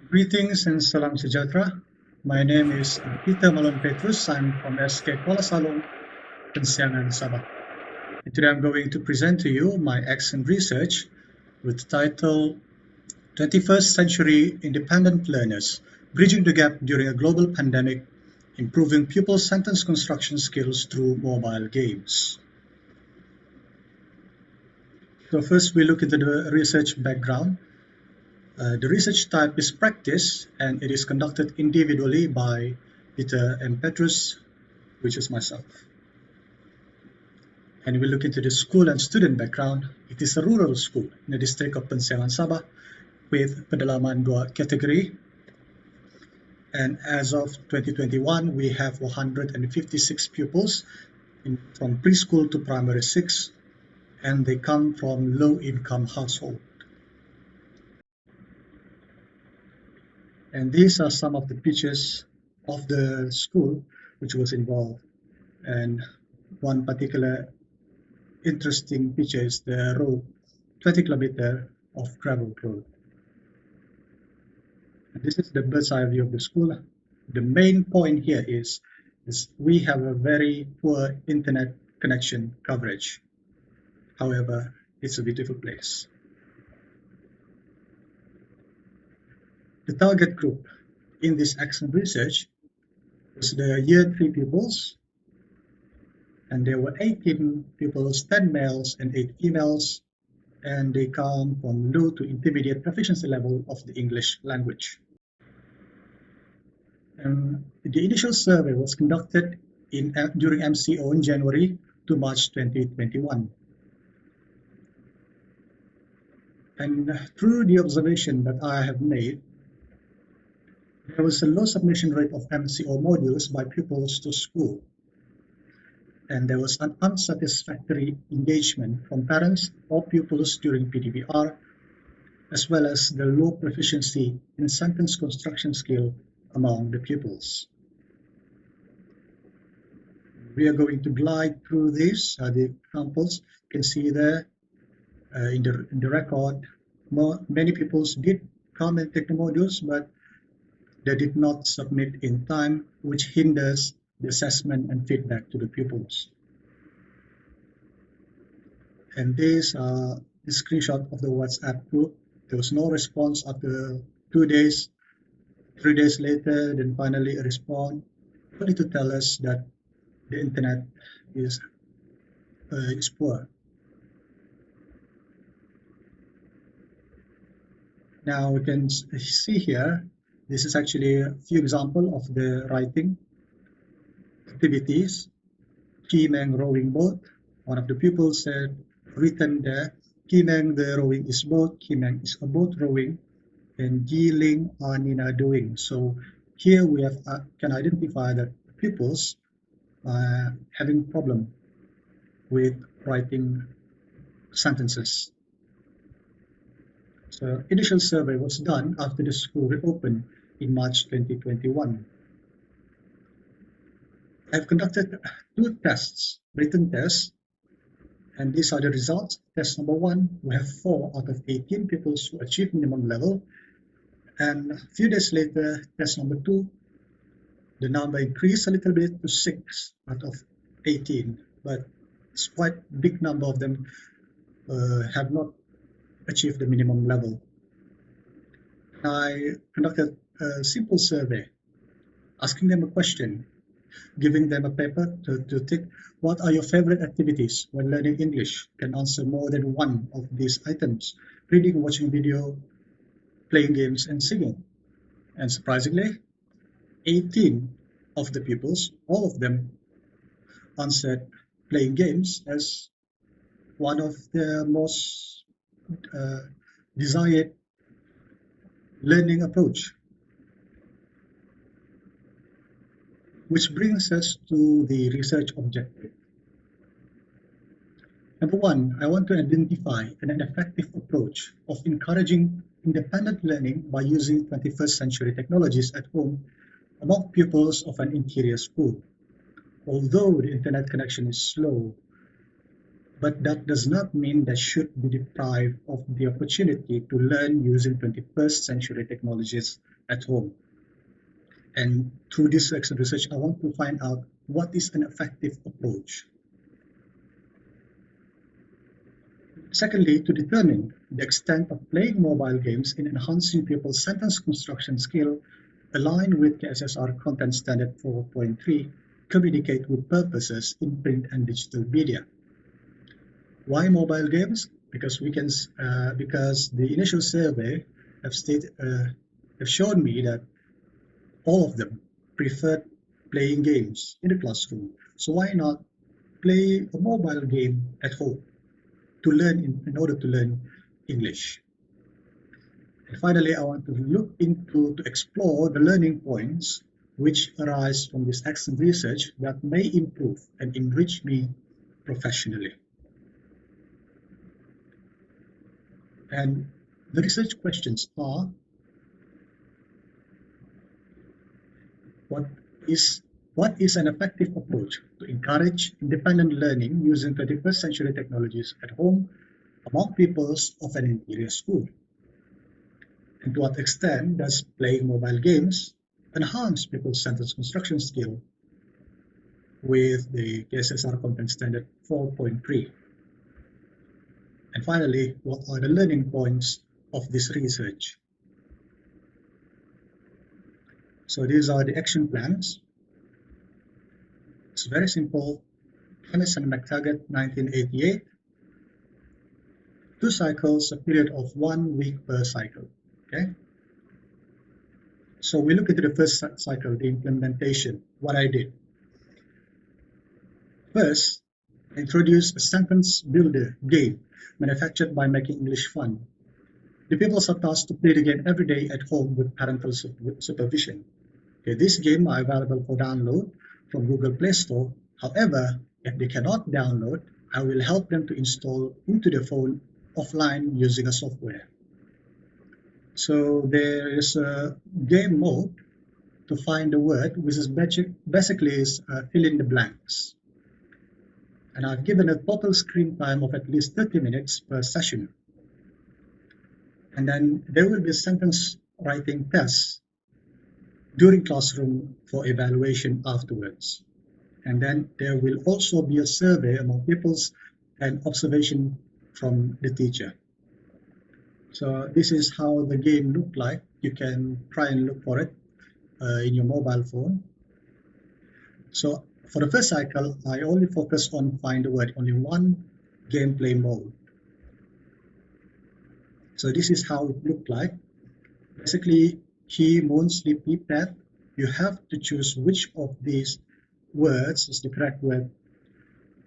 Greetings and salam sejahtera. My name is Peter Malon Petrus. I'm from SK Kuala Salong, Pembentangan, Sabah. And today I'm going to present to you my excellent research with the title 21st Century Independent Learners, Bridging the Gap During a Global Pandemic, Improving Pupil Sentence Construction Skills Through Mobile Games. So first we look into the research background. The research type is practice, and it is conducted individually by Peter M. Petrus, which is myself. And we look into the school and student background. It is a rural school in the district of Pembentangan, Sabah, with pedalaman 2 category. And as of 2021, we have 156 pupils from preschool to primary 6, and they come from low-income households. And these are some of the pictures of the school which was involved. And one particular interesting picture is the road, 20 kilometer of gravel road. And this is the bird's eye view of the school. The main point here is we have a very poor internet connection coverage. However, it's a beautiful place. The target group in this excellent research was the year 3 pupils, and there were 18 pupils, 10 males and 8 females, and they come from low to intermediate proficiency level of the English language. And the initial survey was conducted during MCO in January to March 2021. And through the observation that I have made, there was a low submission rate of MCO modules by pupils to school. And there was an unsatisfactory engagement from parents or pupils during PDBR, as well as the low proficiency in sentence construction skill among the pupils. We are going to glide through these, the examples. You can see there in the record, many pupils did come and take the modules, but they did not submit in time, which hinders the assessment and feedback to the pupils. And these are the screenshot of the WhatsApp group. There was no response after 2 days, 3 days later, then finally a response, only to tell us that the internet is poor. Now we can see here, this is actually a few examples of the writing activities. Kimeng rowing boat. One of the pupils said, written there, Kimeng the rowing is boat, Kimeng is a boat rowing, and Jiling Nina doing. So here we have can identify that pupils having problem with writing sentences. So initial survey was done after the school reopened in March 2021. I've conducted 2 tests, written tests, and these are the results. Test number 1, we have 4 out of 18 pupils who achieved minimum level. And a few days later, test number 2, the number increased a little bit to 6 out of 18, but it's quite a big number of them have not achieved the minimum level. I conducted a simple survey, asking them a question, giving them a paper to tick. What are your favorite activities when learning English? You can answer more than one of these items: reading, watching video, playing games, and singing. And surprisingly, 18 of the pupils, all of them, answered playing games as one of their most desired learning approach. Which brings us to the research objective. Number 1, I want to identify an effective approach of encouraging independent learning by using 21st century technologies at home among pupils of an interior school. Although the internet connection is slow, but that does not mean they should be deprived of the opportunity to learn using 21st century technologies at home. And through this research, I want to find out what is an effective approach. Secondly, to determine the extent of playing mobile games in enhancing people's sentence construction skill aligned with KSSR Content Standard 4.3, communicate with purposes in print and digital media. Why mobile games? Because the initial survey have shown me that all of them preferred playing games in the classroom. So why not play a mobile game at home to learn in order to learn English? And finally, I want to explore the learning points which arise from this excellent research that may improve and enrich me professionally. And the research questions are: what is an effective approach to encourage independent learning using 21st century technologies at home among pupils of an interior school? And to what extent does playing mobile games enhance people's sentence construction skill with the KSSR Content Standard 4.3? And finally, what are the learning points of this research? So these are the action plans. It's very simple. Hennessy and McTaggart, 1988. 2 cycles, a period of 1 week per cycle. Okay. So we look into the first cycle, the implementation, what I did. First, I introduced a sentence builder game manufactured by Making English Fun. The pupils are tasked to play the game every day at home with parental supervision. Okay, this game are available for download from Google Play Store. However, if they cannot download, I will help them to install into their phone offline using a software. So there is a game mode to find the word, which is basically fill in the blanks. And I've given a total screen time of at least 30 minutes per session. And then there will be a sentence writing test during classroom for evaluation afterwards. And then there will also be a survey among pupils and observation from the teacher. So this is how the game looked like. You can try and look for it in your mobile phone. So for the first cycle, I only focus on find the word, only one gameplay mode. So this is how it looked like. Basically, he, moon, sleepy, pet. You have to choose which of these words is the correct word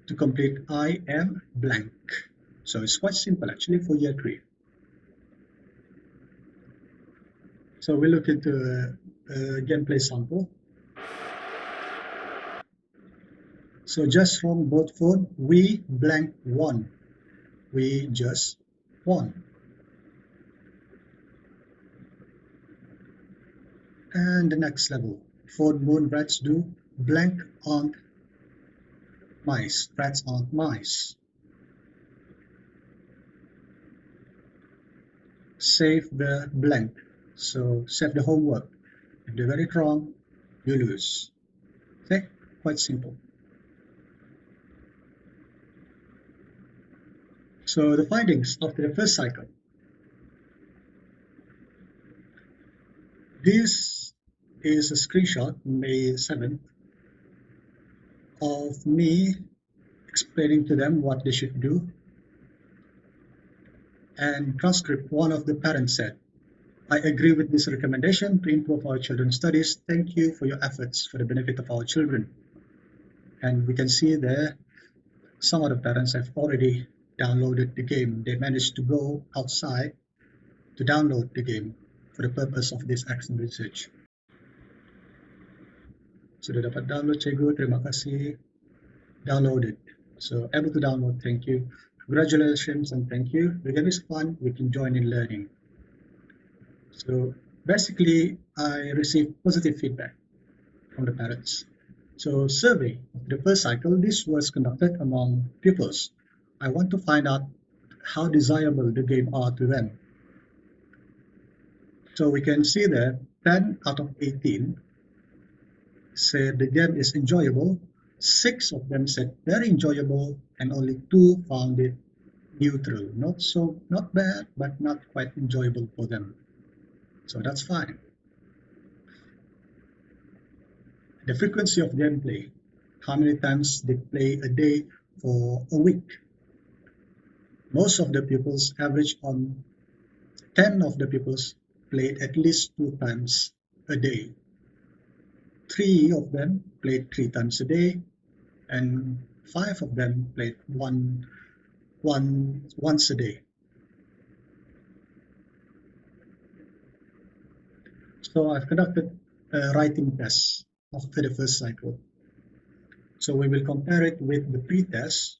to complete I am blank. So it's quite simple actually for year 3. So we look into a gameplay sample. So just from both phone, we blank won. We just won. And the next level, phone, moon, rats do blank aren't mice. Rats aren't mice. Save the blank. So save the homework. If they get it wrong, you lose. Okay, quite simple. So the findings after the first cycle. This is a screenshot, May 7th, of me explaining to them what they should do. And transcript, one of the parents said, I agree with this recommendation to improve our children's studies. Thank you for your efforts for the benefit of our children. And we can see there, some of the parents have already downloaded the game. They managed to go outside to download the game for the purpose of this excellent research. Sudah dapat download, cikgu, terima kasih. Downloaded. So able to download, thank you. Congratulations and thank you. The game is fun, we can join in learning. So basically, I received positive feedback from the parents. So survey of the first cycle, this was conducted among pupils. I want to find out how desirable the game are to them. So we can see that 10 out of 18 said the game is enjoyable, 6 of them said very enjoyable, and only 2 found it neutral. Not bad, but not quite enjoyable for them. So that's fine. The frequency of gameplay, how many times they play a day for a week. Most of the pupils average on 10 of the pupils played at least 2 times a day. 3 of them played 3 times a day, and 5 of them played once a day. So I've conducted a writing test after the first cycle. So we will compare it with the pre-test.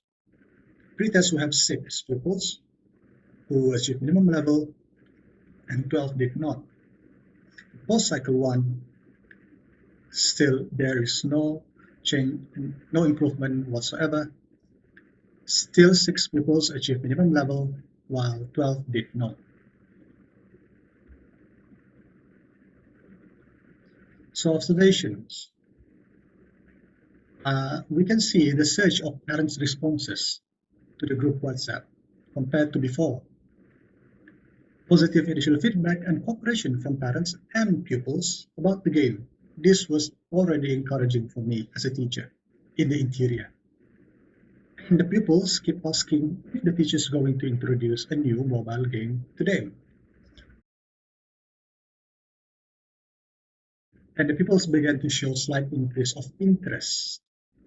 Pre-test we have 6 pupils who achieved minimum level and 12 did not. Post cycle 1, still there is no change, no improvement whatsoever. Still 6 pupils achieved minimum level while 12 did not. So observations. We can see the surge of parents' responses to the group WhatsApp compared to before. Positive initial feedback and cooperation from parents and pupils about the game. This was already encouraging for me as a teacher in the interior. And the pupils keep asking if the teacher is going to introduce a new mobile game to them. And the pupils began to show slight increase of interest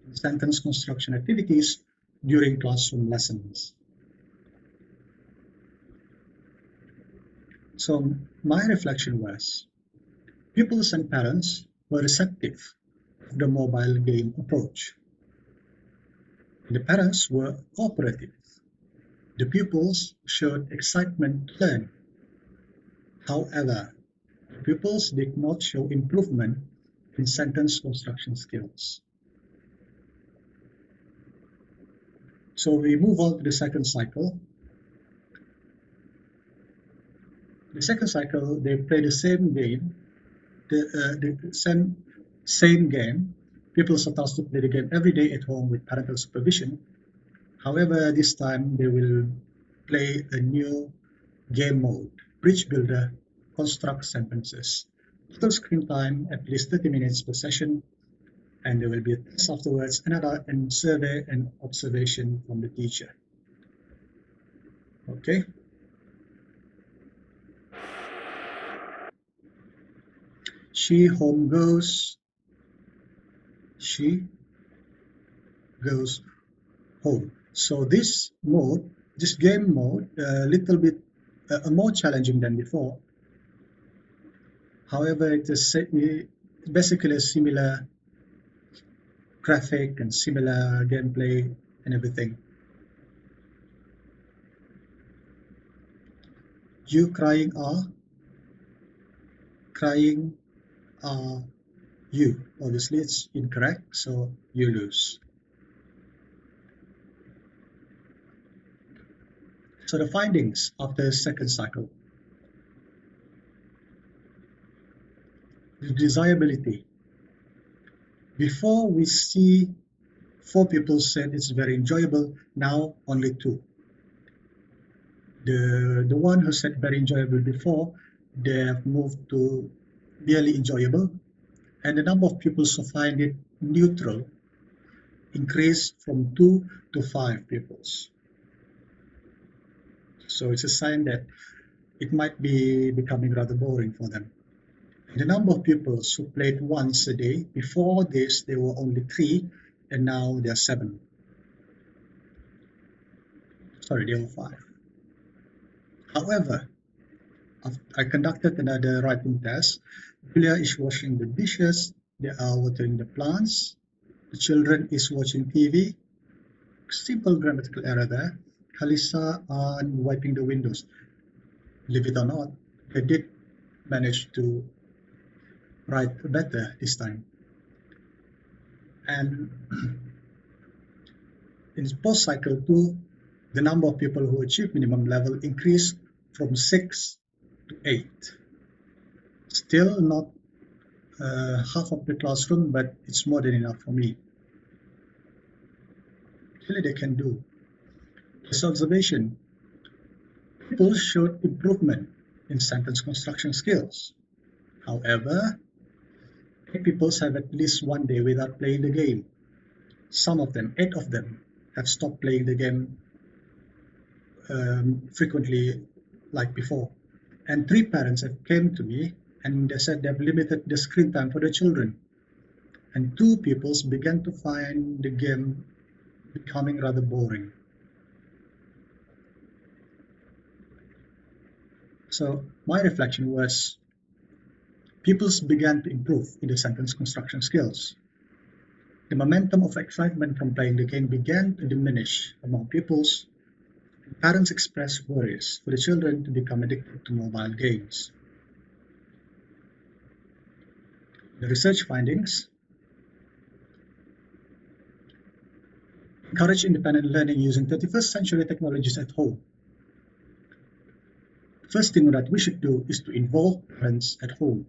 in sentence construction activities during classroom lessons. So my reflection was, pupils and parents were receptive to the mobile game approach. The parents were cooperative. The pupils showed excitement to learn. However, pupils did not show improvement in sentence construction skills. So we move on to the second cycle. The second cycle, they play the same game, the same game. Pupils are tasked to play the game every day at home with parental supervision. However, this time they will play a new game mode, Bridge Builder, construct sentences. Total screen time at least 30 minutes per session, and there will be a test afterwards, another and survey and observation from the teacher. Okay. She goes home. So this game mode, a little bit more challenging than before. However, it is basically a similar graphic and similar gameplay and everything. You crying are you. Obviously, it's incorrect, so you lose. So the findings of the second cycle. The desirability. Before we see 4 people said it's very enjoyable, now only 2. The one who said very enjoyable before, they have moved to barely enjoyable, and the number of pupils who find it neutral increased from 2 to 5 pupils. So it's a sign that it might be becoming rather boring for them. The number of pupils who played once a day, before this there were only 3, and now there are 7. Sorry, there were 5. However, I conducted another writing test. Julia is washing the dishes, they are watering the plants, the children is watching TV. Simple grammatical error there. Kalisa are wiping the windows. Believe it or not, they did manage to write better this time. And in post cycle 2, the number of people who achieve minimum level increased from 6 to 8. Still not half of the classroom, but it's more than enough for me. Really, they can do. This observation, people showed improvement in sentence construction skills. However, people have at least one day without playing the game. Some of them, 8 of them, have stopped playing the game frequently like before. And 3 parents have came to me and they said they've limited the screen time for the children. And 2 people began to find the game becoming rather boring. So my reflection was pupils began to improve in the sentence construction skills. The momentum of excitement from playing the game began to diminish among pupils. Parents expressed worries for the children to become addicted to mobile games. The research findings encourage independent learning using 21st century technologies at home. First thing that we should do is to involve parents at home.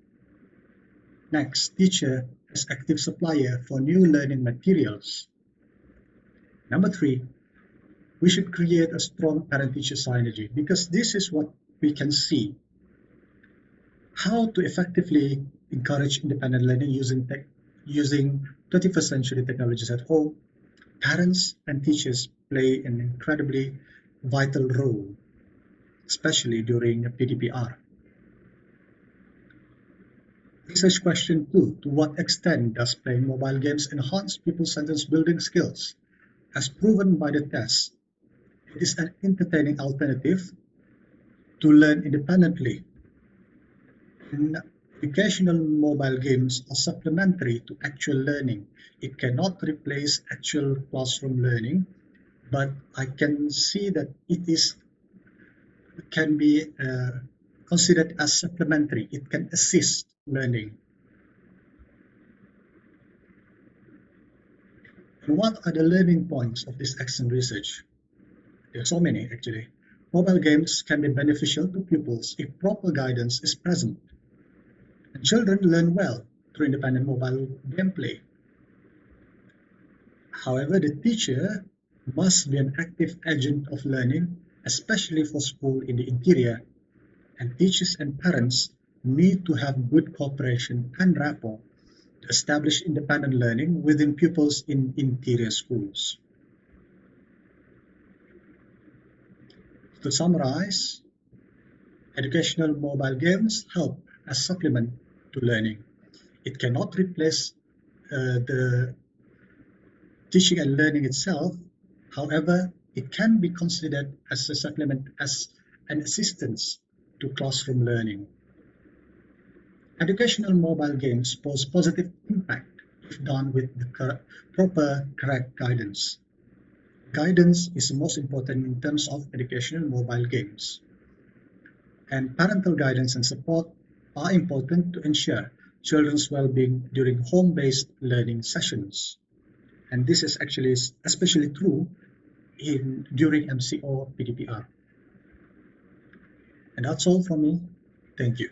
Next, teacher as active supplier for new learning materials. Number 3, we should create a strong parent-teacher synergy because this is what we can see. How to effectively encourage independent learning using 21st century technologies at home. Parents and teachers play an incredibly vital role, especially during PDPR. Research question 2. To what extent does playing mobile games enhance people's sentence building skills? As proven by the test, it is an entertaining alternative to learn independently. Educational mobile games are supplementary to actual learning. It cannot replace actual classroom learning, but I can see that it can be considered as supplementary. It can assist learning. And what are the learning points of this excellent research? There are so many actually. Mobile games can be beneficial to pupils if proper guidance is present. And children learn well through independent mobile gameplay. However, the teacher must be an active agent of learning, especially for school in the interior, and teachers and parents need to have good cooperation and rapport to establish independent learning within pupils in interior schools. To summarize, educational mobile games help as supplement to learning. It cannot replace the teaching and learning itself. However, it can be considered as a supplement, as an assistance to classroom learning. Educational mobile games pose positive impact if done with the correct guidance. Guidance is most important in terms of educational mobile games. And parental guidance and support are important to ensure children's well-being during home-based learning sessions. And this is actually especially true during MCO PDPR. And that's all from me. Thank you.